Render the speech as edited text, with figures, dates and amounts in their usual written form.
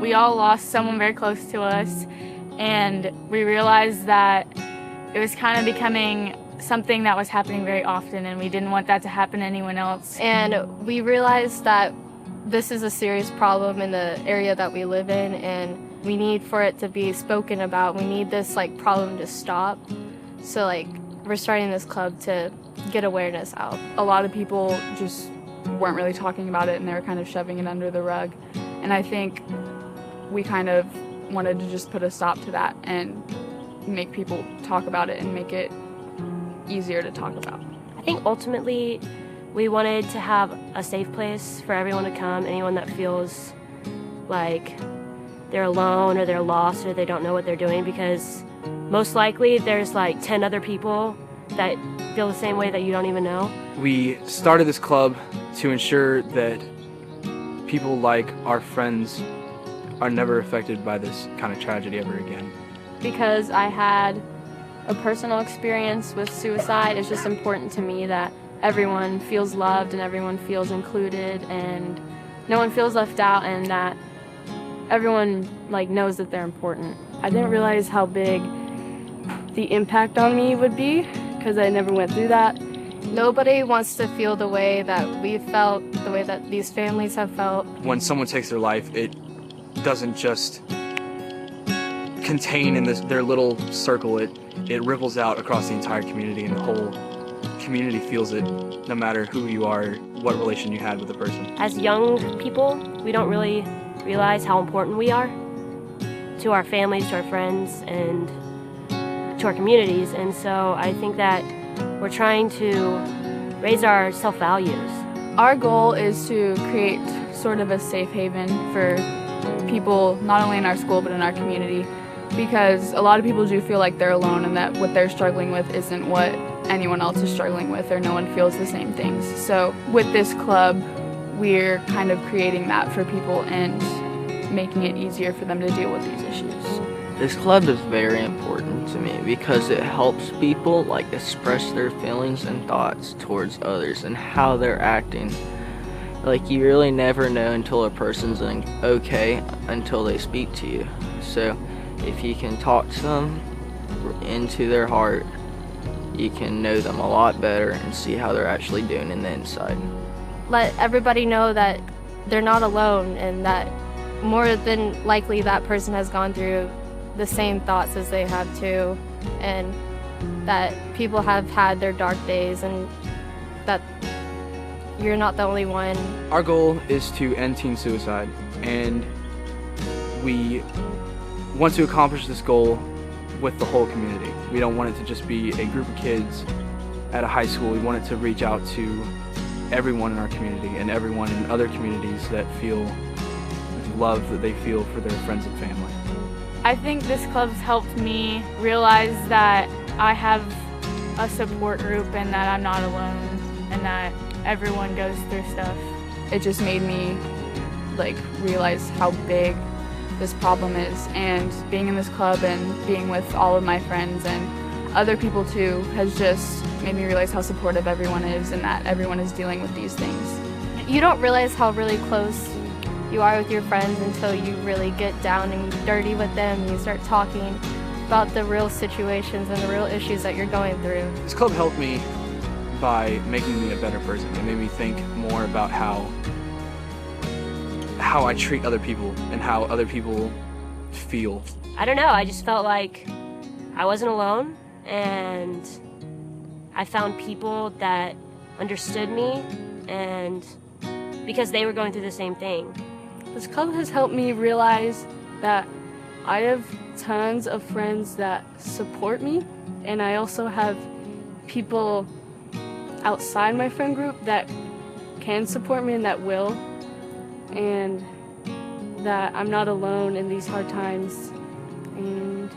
we all lost someone very close to us, and we realized that it was kind of becoming something that was happening very often, and we didn't want that to happen to anyone else. And we realized that this is a serious problem in the area that we live in, and we need for it to be spoken about. We need this problem to stop. So we're starting this club to get awareness out. A lot of people just weren't really talking about it, and they were kind of shoving it under the rug. And I think we kind of wanted to just put a stop to that and make people talk about it and make it easier to talk about. I think ultimately we wanted to have a safe place for everyone to come, anyone that feels like they're alone or they're lost or they don't know what they're doing, because most likely there's 10 other people that feel the same way that you don't even know. We started this club to ensure that people like our friends are never affected by this kind of tragedy ever again. Because I had a personal experience with suicide, it's just important to me that everyone feels loved and everyone feels included and no one feels left out, and that everyone knows that they're important. I didn't realize how big the impact on me would be, because I never went through that. Nobody wants to feel the way that we felt, the way that these families have felt. When someone takes their life, it doesn't just contain in their little circle. It ripples out across the entire community, and the whole community feels it, no matter who you are, what relation you had with the person. As young people, we don't really realize how important we are to our families, to our friends, and to our communities. And so I think that we're trying to raise our self-values. Our goal is to create sort of a safe haven for people, not only in our school but in our community, because a lot of people do feel like they're alone and that what they're struggling with isn't what anyone else is struggling with, or no one feels the same things. So with this club, we're kind of creating that for people and making it easier for them to deal with these issues. This club is very important to me because it helps people express their feelings and thoughts towards others and how they're acting. You really never know until a person's okay until they speak to you. So if you can talk to them into their heart, you can know them a lot better and see how they're actually doing in the inside. Let everybody know that they're not alone, and that more than likely that person has gone through the same thoughts as they have too, and that people have had their dark days, and that you're not the only one. Our goal is to end teen suicide, and we want to accomplish this goal with the whole community. We don't want it to just be a group of kids at a high school. We want it to reach out to everyone in our community and everyone in other communities that feel love that they feel for their friends and family. I think this club's helped me realize that I have a support group and that I'm not alone and that everyone goes through stuff. It just made me realize how big this problem is, and being in this club and being with all of my friends and other people too has just made me realize how supportive everyone is and that everyone is dealing with these things. You don't realize how really close you are with your friends until you really get down and dirty with them and you start talking about the real situations and the real issues that you're going through. This club helped me by making me a better person. It made me think more about how I treat other people and how other people feel. I don't know, I just felt like I wasn't alone, and I found people that understood me, and because they were going through the same thing. This club has helped me realize that I have tons of friends that support me, and I also have people outside my friend group that can support me and that will, and that I'm not alone in these hard times. And